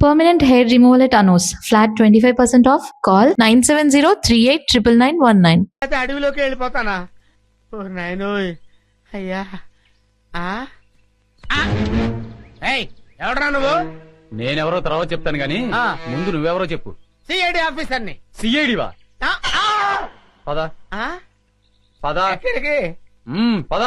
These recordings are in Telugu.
Permanent hair removal at Anos. Flat 25% off. Call 970-389919. అయితే అడవిలోకి వెళ్ళిపోతానా? ఓ నాయనోయ్ అయ్యా. ఎవడరా నువ్వు? నేనెవరో తర్వాత చెప్తాను గాని ముందు నువ్వెవరో చెప్పు. సిఐడి ఆఫీసర్ని. సిఐడివా? పద పద. ఎక్కడికి? పద.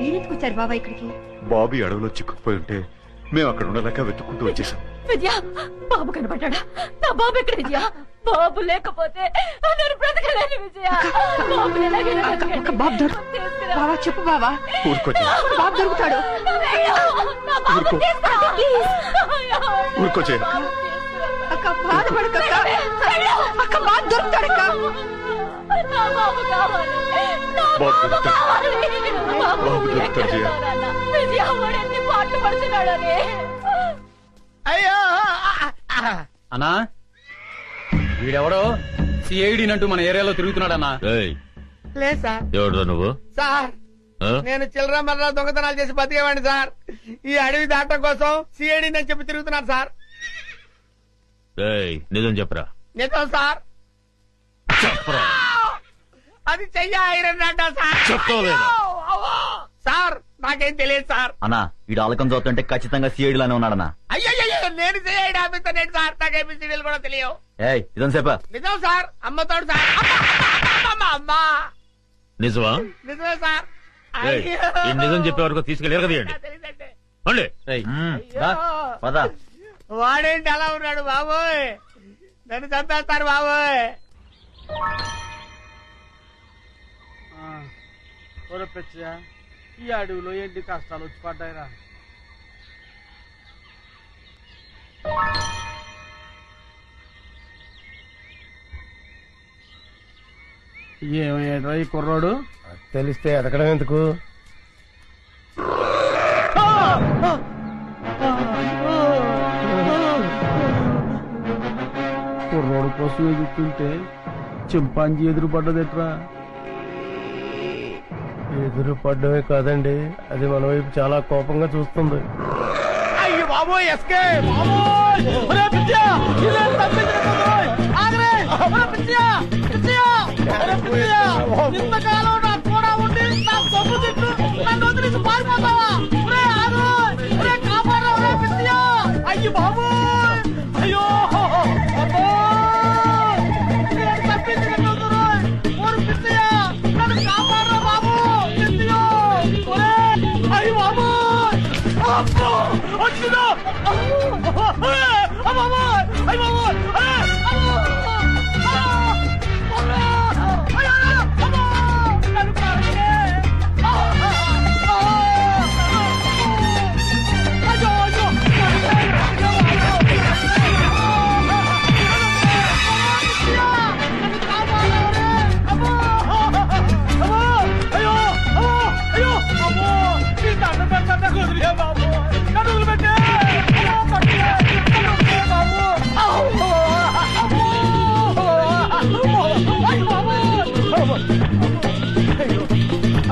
మీరెందుకు వచ్చారు బాబా ఇక్కడికి? బాబీ అడవిలో చిక్కుకుపోయి ఉంటే మేము అక్కడ ఉండలేక వెతుక్కుంటూ వచ్చేసాం. విద్య, బాబు కనపడ్డా? నా బాబు ఎక్కడ విద్య? బాబు లేకపోతే నేను బ్రతకలేను విజయ. బాబు బాబా చెప్పు బాబా. ఊరుకోచే బాబు దొరుకుతాడు. ఊరుకోచే అక్క బాధపడక అక్క బాబు దొరుకుతాడక్క. బాబు కావాలి. బాబు దొరుకుతాడు జయ. విజయ వాడెన్ని పాటలు పడుతున్నాడని. అయ్యో అన్నా, వీడెవడో సిఐడి అంటూ మన ఏరియాలో తిరుగుతున్నాడన్నా. లేదు సార్. ఎవడ్రా నువ్వు? సార్ నేను చిల్లర మర్ర దొంగతనాలు చేసి బతికేవాడిని సార్. ఈ అడవి దాటం కోసం సిఐడి అని చెప్పి తిరుగుతున్నాను సార్. నిజం చెప్పరా? నిజం సార్. చెప్పరా? అది చెయ్య ఐరన్ అంట సార్. చెప్తావులేదా? సార్ నాకేం తెలియదు సార్. అన్నా వీడు ఆలకం చూస్తుంటే ఖచ్చితంగా సిఐడిలానే ఉన్నాడన్నా. అయ్యో నేను సిఐడి ఆఫీసర్ ఏంటి సార్? నాకేమి సీరియల్ కూడా తెలియవు. ఇదని చెప్పా. నిజం సార్. అమ్మతోడు సార్. అమ్మా నిజమా? నిజమే సార్. ఈ నిజం చెప్పే వరకు తీసుకెళ్ళి ఎరగదీయండి. వాడేంటి అలా ఉన్నాడు బాబోయ్? నన్ను చంపేస్తారు బాబోయ్. ఈ అడవిలో ఎన్ని కష్టాలు వచ్చి పడ్డాయిరా. ఏమయ్యాడ్రా ఈ కుర్రోడు? తెలిస్తే ఎదగడం ఎందుకు? కుర్రోడు కోసం ఎదుగుతుంటే చింపాంజీ ఎదురు పడ్డదెట్రా? ఎదురు పడ్డమే కాదండి, అది మన వైపు చాలా కోపంగా చూస్తుంది. అయ్యో బాబోయ్ ఎస్కే ఇంతకాలం నాకు కూడా ఉండి నా సొమ్ము తిట్టు నన్ను వదిలేసి పారిపోతావా? కాపాడరా పిచ్చియా. అయ్యో బాబోయ్ అయ్యో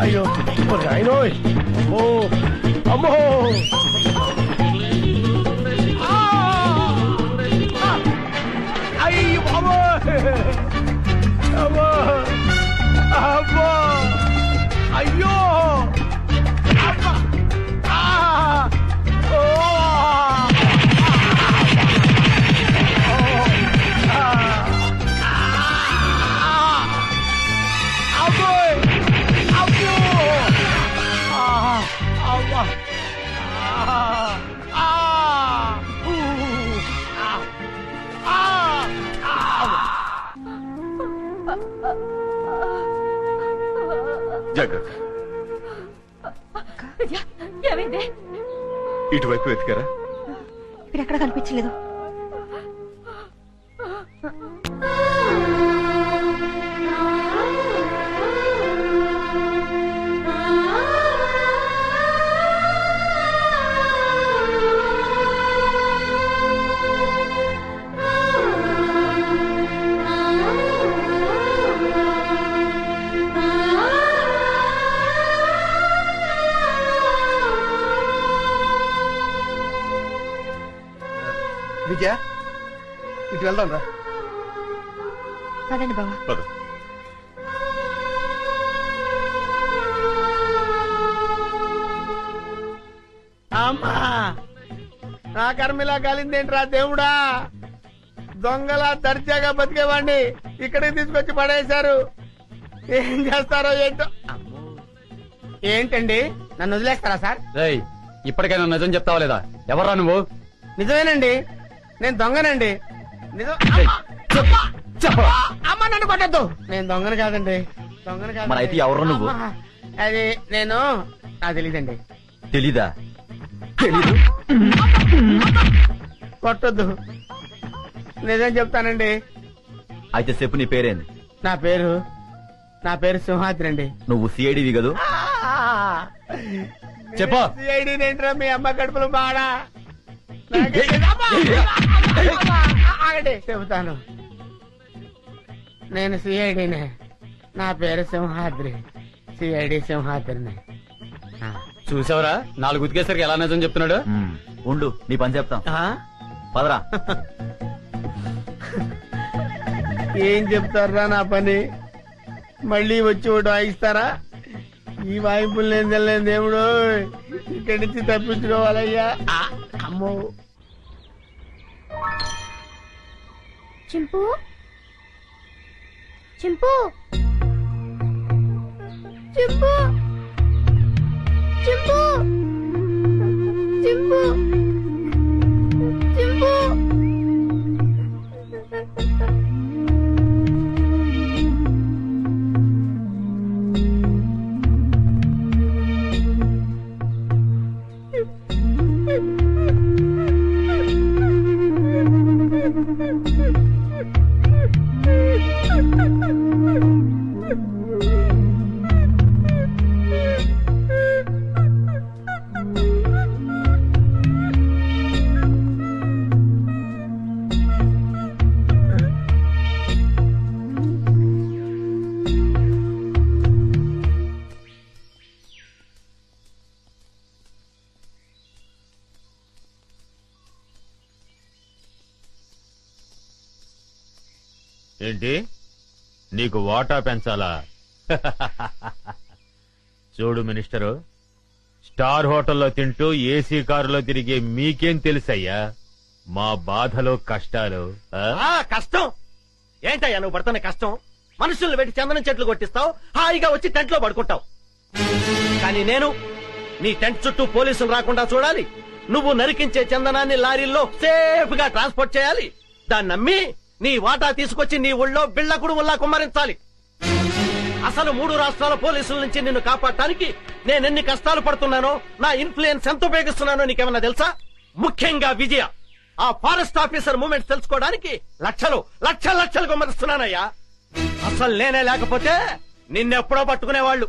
అయ్యో నాయనోయ్. అమ్మో అమ్మో. అయ్యో బాబోయ్ అమ్మో అమ్మో అయ్యో జాగ్రత్త. ఏమైంది? ఇటువైపు వెతికారా? ఇక్కడ ఎక్కడ కనిపించలేదు. ఇటు వెళ్దాం రా. పదండి బావా. పద. అమ్మా నా కర్మిలా కాలిందేంట్రా దేవుడా, దొంగలా దర్జాగా బతికేవాడిని ఇక్కడికి తీసుకొచ్చి పడేశారు. ఏం చేస్తారో ఏంటో. ఏంటండి నన్ను వదిలేస్తారా సార్? రేయ్ ఇప్పటికైనా నిజం చెప్తావా లేదా? ఎవరా నువ్వు? నిజమేనండి, నేను దొంగనండి. నిజం. చెప్పరా. అమ్మ నన్ను కొట్టద్దు, నేను దొంగను కాదండి. దొంగను కాదు. మరి అయితే ఎవరు నువ్వు? అది నేను, నాకు తెలీదండి. తెలీదా? తెలీదు. కొట్టద్దు, నిజం చెప్తానండి. అయితే చెప్పు, నీ పేరేంది? నా పేరు సింహాద్రి అండి. నువ్వు సిఐడివి కదూ? చెప్పు. సిఐడి ఏంట్రా మీ అమ్మ కడుపులో బాడా? చెబుతాను, నేను సిఐడినే. నా పేరు సింహాద్రి, సిఐడి సింహాద్రిని. చూసావరా 4 ఉతికేసరికి ఎలా నిజం చెప్తున్నాడు? ఉండు, నీ పని చెప్తాం. పదరా. ఏం చెప్తారా నా పని? మళ్ళీ వచ్చి ఒకటి వాయిస్తారా? ఈ వాయింపులు నేను తెలియని దేవుడు, ఇక్కడి నుంచి తప్పించుకోవాలయ్యా. అమ్మో. చింపు చింపు చింపు చింపు చింపు చింపు. ఏంటి నీకు వాటా పెంచాలా? చూడు మినిస్టరు, స్టార్ హోటల్లో తింటూ ఏసీ కారులో తిరిగే మీకేం తెలుసయ్యా మా బాధలు కష్టాలు? కష్టం ఏంటయ్యా నువ్వు పడుతున్న కష్టం? మనుషుల్ని పెట్టి చందనం చెట్లు కొట్టిస్తావు, హాయిగా వచ్చి టెంట్ లో పడుకుంటావు. కానీ నేను నీ టెంట్ చుట్టూ పోలీసులు రాకుండా చూడాలి, నువ్వు నరికించే చందనాన్ని లారీల్లో సేఫ్ గా ట్రాన్స్పోర్ట్ చేయాలి, దాన్ని నమ్మి నీ వాటా తీసుకొచ్చి నీ ఊళ్ళో బిళ్ళకుడు ఉల్లా కుమ్మరించాలి. అసలు 3 రాష్ట్రాల పోలీసుల నుంచి నిన్ను కాపాడటానికి నేనెన్ని కష్టాలు పడుతున్నానో, నా ఇన్ఫ్లుయెన్స్ ఎంత ఉపయోగిస్తున్నానో నీకేమన్నా తెలుసా? ముఖ్యంగా విజయ, ఆ ఫారెస్ట్ ఆఫీసర్ మూమెంట్స్ తెలుసుకోవడానికి లక్షలు కుమ్మరిస్తున్నానయ్యా. అసలు నేనే లేకపోతే నిన్నెప్పుడో పట్టుకునేవాళ్ళు.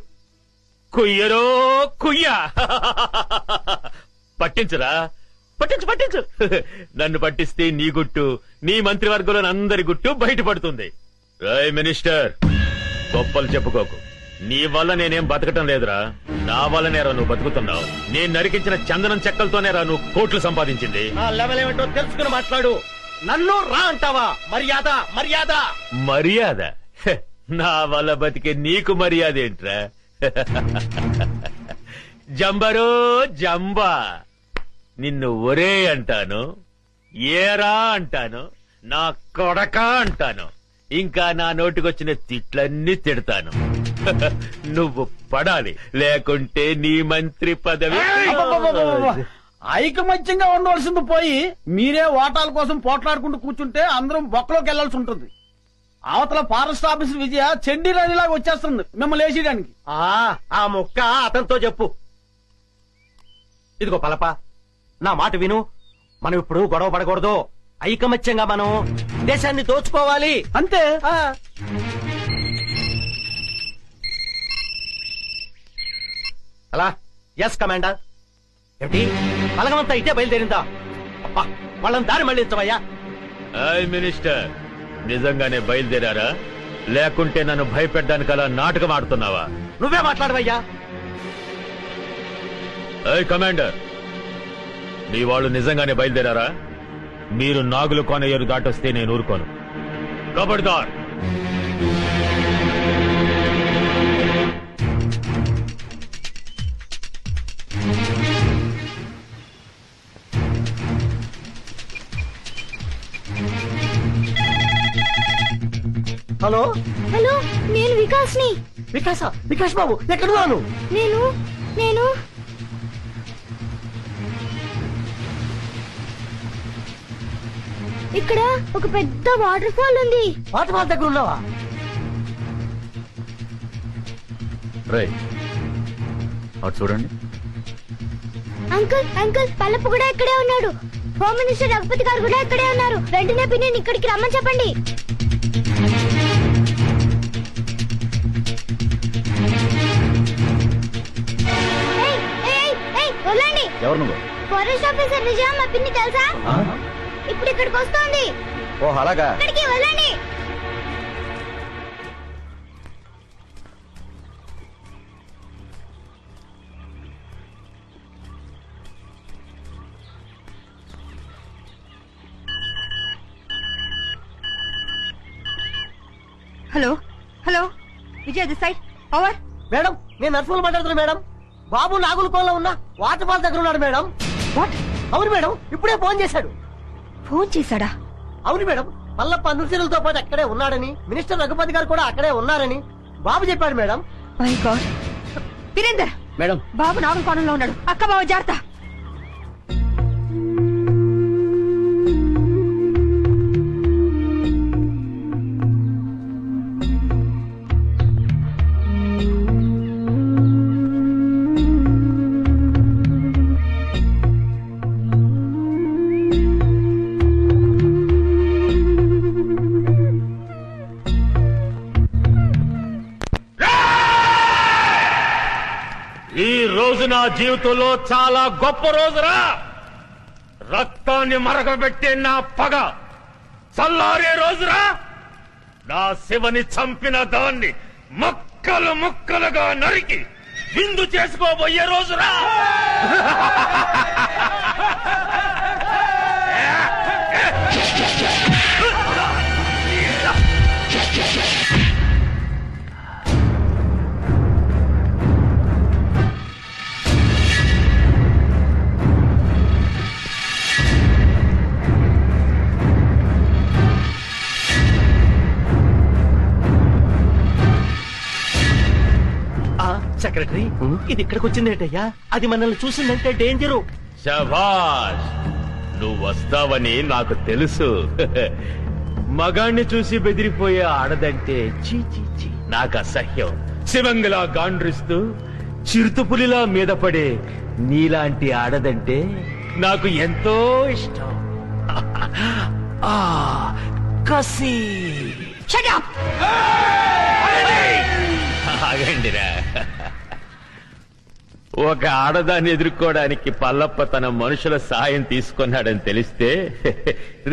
కుయ్యరో కుయ్యా. పట్టించురా, పట్టించు. నన్ను పట్టిస్తే నీ గుట్టు, నీ మంత్రివర్గంలో అందరి గుట్టు బయటపడుతుంది. రాయ్ మినిస్టర్, గొప్పలు చెప్పుకోకు. నీ వల్ల నేనేం బతకటం లేదురా, నా వల్లనేరా నువ్వు బతుకుతున్నావు. నేను నరికించిన చందనం చెక్కలతోనేరా నువ్వు కోట్లు సంపాదించింది. ఆ లెవెల్ ఏమిటో తెలుసుకుని మాట్లాడు. నన్ను రా అంటావా? మర్యాద. హె, నా వల్ల బతికే నీకు మర్యాద ఏంట్రా? జంబరో జంబా, నిన్ను ఒరే అంటాను, ఏరా అంటాను, నా కొడక అంటాను, ఇంకా నా నోటికొచ్చిన తిట్లన్నీ తిడతాను. నువ్వు పడాలి, లేకుంటే నీ మంత్రి పదవి. ఐకమత్యంగా ఉండవలసింది పోయి మీరే ఓటాల కోసం పోట్లాడుకుంటూ కూర్చుంటే అందరం బొక్కలోకి వెళ్లాల్సి ఉంటుంది. అవతల ఫారెస్ట్ ఆఫీసర్ విజయ చెండి రాణిలాగా వచ్చేస్తుంది మిమ్మల్ని వేసేయడానికి. ఆ ముక్క అతనితో చెప్పు. ఇదిగో పలప, నా మాట విను. మనం ఇప్పుడు గొడవ పడకూడదు. ఐకమత్యంగా మనం దేశాన్ని దోచుకోవాలి అంతే. అలా ఎస్ కమాండర్. ఏమిటి బలగమంతా ఇటే బయలుదేరిందా? అబ్బా, వాళ్ళని దారి మళ్ళించవయ్యా. మినిస్టర్, నిజంగానే బయలుదేరారా, లేకుంటే నన్ను భయపెట్టడానికి అలా నాటకం ఆడుతున్నావా? నువ్వే మాట్లాడవయ్యా. కమాండర్, నీ వాళ్ళు నిజంగానే బయలుదేరారా? మీరు నాగులు కోనయ్యరు దాటొస్తే నేను ఊరుకోను. కబడ్దార్. హలో హలో, నేను వికాస్ని. వికాస్ బాబు ఎక్కడున్నాను? నేను నేను ఇక్కడ ఒక పెద్ద వాటర్ ఫాల్ ఉంది. వాటర్ ఫాల్ దగ్గర ఉన్నావా? రేయ్ అటు చూడండి. అంకుల్ అంకుల్, పల్లపు కూడా ఇక్కడే ఉన్నాడు. హోమ్ మినిస్టర్ రఘుపతి గారు కూడా ఇక్కడే ఉన్నారు. వెంటనే పిన్ని ఇక్కడికి రమ్మని చెప్పండి. ఏయ్, ఏయ్, ఏయ్, వదలండి. ఎవరు నువ్వు? ఫారెస్ట్ ఆఫీసర్ విజయ, మా పిన్ని తెలుసా? ఆ? ఇప్పుడు ఇక్కడికి వస్తోంది. ఓ అలాగా. ఇక్కడికి వెళ్ళండి. Hello hello, Vijay this side, over. Madam, నేను నర్సులు మాట్లాడుతున్నా మేడం. బాబు నాగులకోనలో ఉన్న వాటర్ ఫాల్ దగ్గర ఉన్నాడు మేడం. వాట్? అవును మేడం, ఇప్పుడే ఫోన్ చేశాడు. ఫోన్ చేశాడా? అవును మేడం, పల్లప్ప అనుచరులతో పాటు అక్కడే ఉన్నాడని, మినిస్టర్ రఘుపతి గారు కూడా అక్కడే ఉన్నారని బాబు చెప్పాడు madam. My God. Virender madam, Babu నాగుల కోణంలో ఉన్నాడు. అక్క బావ జాగ్రత్త. ఈ రోజు నా జీవితంలో చాలా గొప్ప రోజురా. రక్తాన్ని మరగబెట్టే నా పగ చల్లారే రోజురా. నా శివని చంపిన దాన్ని ముక్కలు ముక్కలుగా నరికి విందు చేసుకోబోయే రోజురా. సెక్రటరీ, ఇది ఇక్కడికి వచ్చిందేటయ్యా? అది మనల్ని చూసిందంటే డేంజరు. శభాష్, నువ్వు వస్తావని నాకు తెలుసు. మగాణ్ణి చూసి బెదిరిపోయే ఆడదంటే చీ చీ చీ నాకు అసహ్యం. శివంగిలా గాండ్రిస్తూ చిరుతుపులిలా మీద పడే నీలాంటి ఆడదంటే నాకు ఎంతో ఇష్టం. ఆ కసి. Shut up. ఆగండిరా. ఒక ఆడదాన్ని ఎదుర్కోవడానికి పల్లప్ప తన మనుషుల సాయం తీసుకున్నాడని తెలిస్తే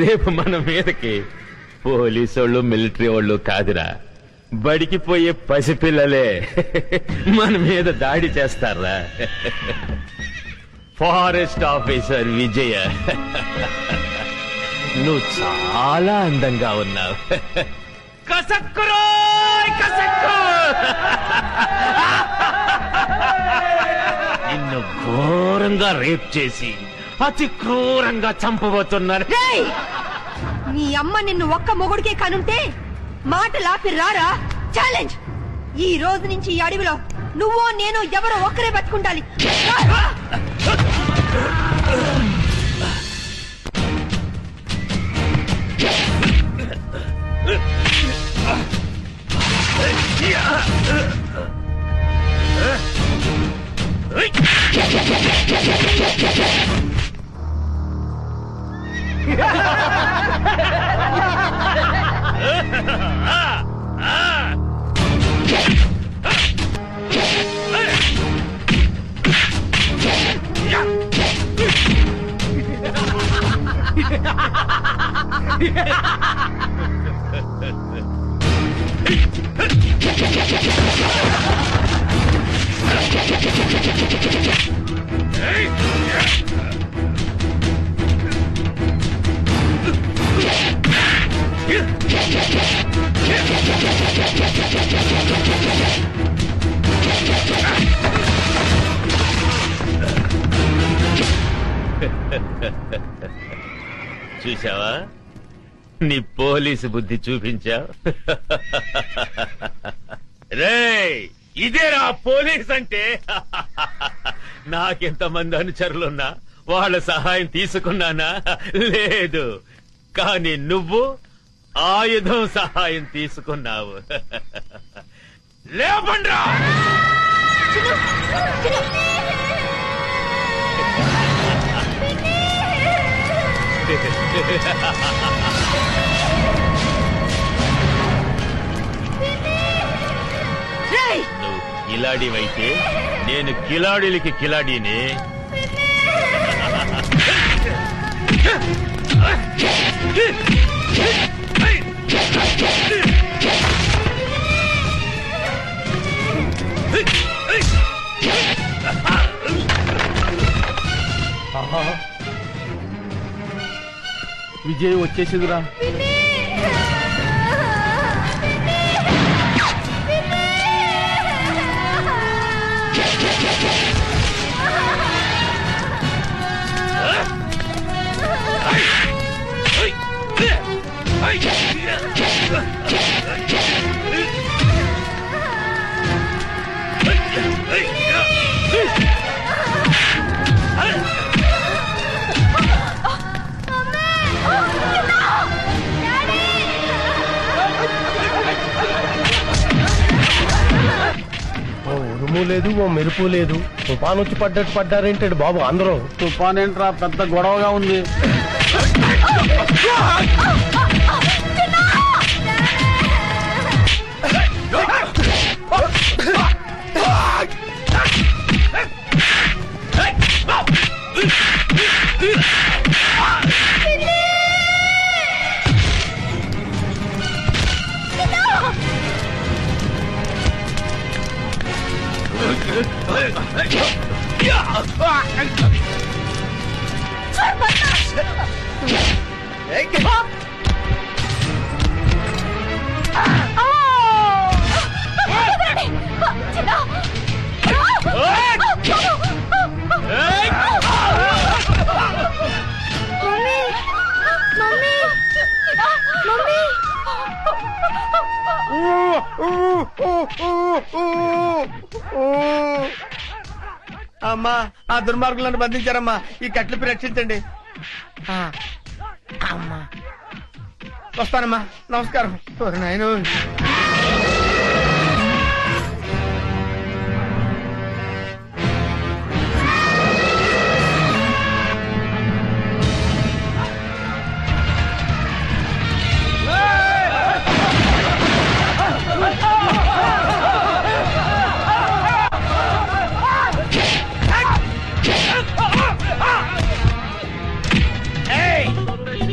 రేపు మన మీదకి పోలీసోళ్ళు మిలిటరీ వాళ్ళు కాదురా, బడికి పోయే పసిపిల్లలే మన మీద దాడి చేస్తారా. ఫారెస్ట్ ఆఫీసర్ విజయ, నువ్వు చాలా అందంగా ఉన్నావు. కసక్కురోయ్ కసక్కు. నిన్ను ఘోరంగా రేప్ చేసి అతి క్రూరంగా చంపబోతున్నారు. రేయ్, నీ అమ్మ నిన్ను ఒక్క మొగుడికే కనుంటే మాటలాపి రారా. ఛాలెంజ్. ఈ రోజు నుంచి ఈ అడవిలో నువ్వో నేను ఎవరో ఒక్కరే బతుకుండాలి. చూసావా, నీ పోలీసు బుద్ధి చూపించా. రేయ్, ఇదేరా పోలీస్ అంటే. నాకెంతమంది అనుచరులున్నా వాళ్ళ సహాయం తీసుకున్నానా? లేదు. కానీ నువ్వు ఆయుధం సహాయం తీసుకున్నావు. లేపండ్రా. నువ్వు కిలాడివైతే నేను కిలాడీలకి కిలాడీని. విజయ్ వచ్చేసిందిరా. ఓ ఉరుము లేదు, ఓ మెరుపు లేదు. తుఫాన్ వచ్చి పడ్డట్టు పడ్డారేంటాడు బాబు అందరూ. తుఫాన్ ఏంట్రా, పెద్ద గొడవగా ఉంది. అమ్మా, ఆ దుర్మార్గులను బంధించారమ్మా. ఈ కట్లపై రక్షించండి. అమ్మా, వస్తానమ్మా. నమస్కారం. నాయను,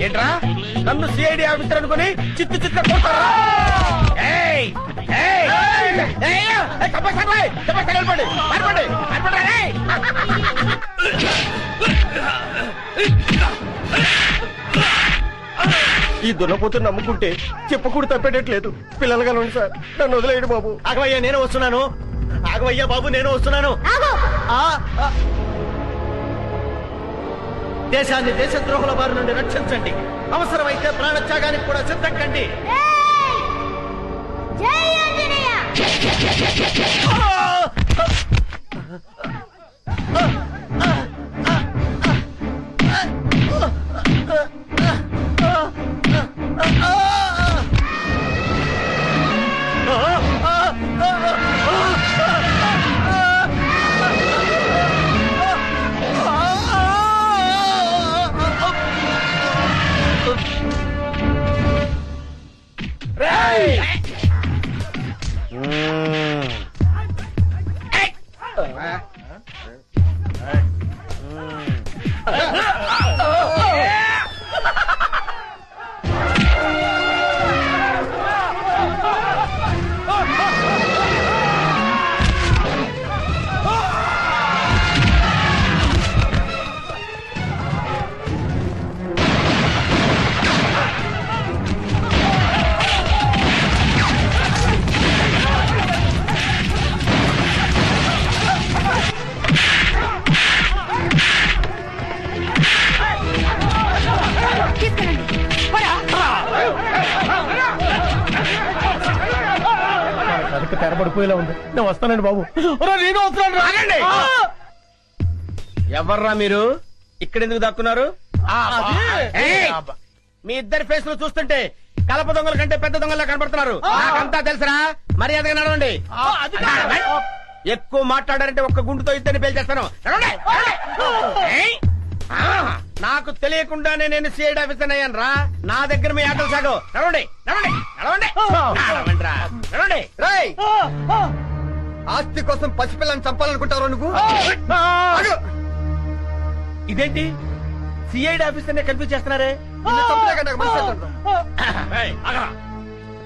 ఏంట్రా నన్ను సిఐడి ఆఫీసర్ అనుకుని చిత్తు చిత్త కొడతారా? ఈ దున్నపోతుని నమ్ముకుంటే చెప్పకూడదు తప్పేటట్లేదు. పిల్లలుగా ఉండి సార్, నన్ను వదిలేయండి బాబు. ఆగవయ్యా, నేను వస్తున్నాను. ఆగవయ్యా బాబు, నేను వస్తున్నాను. దేశాన్ని దేశద్రోహుల బారి నుండి రక్షించండి. అవసరమైతే ప్రాణత్యాగానికి కూడా సిద్ధం కండి. ముక్క తెరబడిపోయేలా ఉంది. నేను వస్తానండి బాబు. నేను వస్తాను. ఆగండి. ఎవర్రా మీరు? ఇక్కడెందుకు దక్కున్నారు? ఏయ్! మీ ఇద్దరి ఫేస్ లో చూస్తుంటే కలప దొంగల కంటే పెద్ద దొంగలా కనబడుతున్నారు. నాకంతా తెలుసురా, మర్యాదగా నడవండి. ఎక్కువ మాట్లాడారంటే ఒక్క గుండుతో ఇద్దరిని పేల్చేస్తాను. నడవండి. ఏయ్! నాకు తెలియకుండానే నేను సిఐడి ఆఫీసర్ అయ్యాను రా. నా దగ్గర మీ ఆటలు సాగు. నడవండి, నడవండి, నడవండి, నడవండిరా, నడవండి. రేయ్! ఆస్తి కోసం పసిపిల్లని చంపాలనుకుంటారు నువ్వు? ఇదేంటి సిఐడి ఆఫీసర్ నే కన్ఫ్యూజ్ చేస్తున్నారే?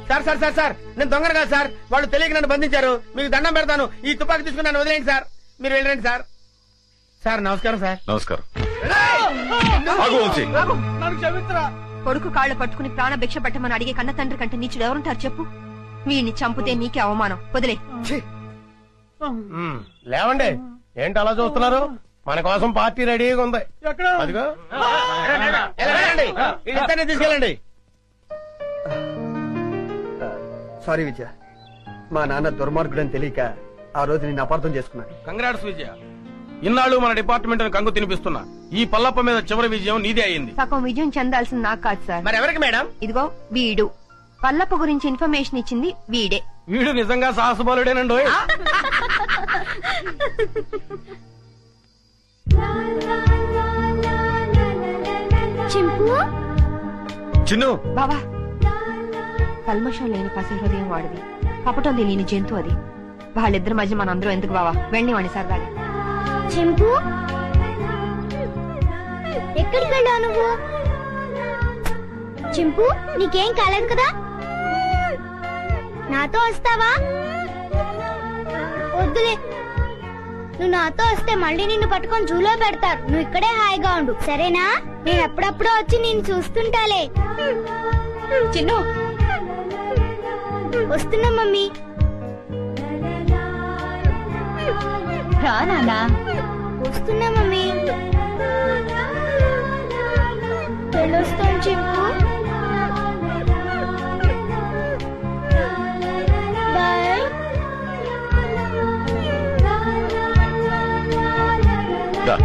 సార్ సార్ సార్ సార్, నేను దొంగను కాదు సార్. వాళ్ళు తెలియక నన్ను బంధించారు. మీకు దండం పెడతాను. ఈ తుపాకి తీసుకుని నన్ను వదిలేండి సార్. మీరు వెళ్ళండి సార్. సార్ నమస్కారం సార్. నమస్కారం. కొడుకు కాళ్ళు పట్టుకుని ప్రాణ భిక్ష పెట్టమని అడిగే కన్న తండ్రి కంటే నీచుడు ఎవరుంటారు చెప్పు? వీడిని చంపితే నీకే అవమానం. వదిలే. లేవండి. ఏంటి అలా చూస్తున్నారు? మన కోసం పార్టీ రెడీగా ఉంది. అదిగో ఇద్దరిని తీసుకెళ్ళండి. సారీ విజయ, మా నాన్న దుర్మార్గుడని తెలియక ఆ రోజు నేను అపార్థం చేసుకున్నాను. కంగ్రాట్స్ విజయ. ఇన్నాళ్ళు మన డిపార్ట్మెంట్ కంగు తినిపిస్తున్నా ఈ పల్లప్ప మీద చివరి విజయం నీదే అయింది. సగం విజయం చెందాల్సింది నాకు కాదు సార్. మరి ఎవరికి మేడం? ఇదిగో వీడు పల్లప్ప గురించి ఇన్ఫర్మేషన్ ఇచ్చింది వీడే. వీడు నిజంగా సాహసబాలుడేనండో. చింపు చిన్ను, బావా, కల్మషం లేని పసి హృదయం వాడిది, కపటం తెలియని జంతు అది. వాళ్ళిద్దరి మధ్య మనందరం ఎందుకు బావా? వెళ్ళనివ్వండి సరదాగా. చింపు ఎక్కడికి వెళ్ళావు నువ్వు? చింపు నీకేం కాలేదు కదా? నాతో వస్తావా? వద్దులే, నువ్వు నాతో వస్తే మళ్ళీ నిన్ను పట్టుకొని జూలో పెడతారు. నువ్వు ఇక్కడే హాయిగా ఉండు, సరేనా? నేను అప్పుడప్పుడు వచ్చి నిన్ను చూస్తుంటాలే. చిన్ను వస్తున్నా మమ్మీ. రా నాన్నా. వస్తున్నా మమ్మీ. వెళ్ళొస్తాను చింపు. బాయ్. దా.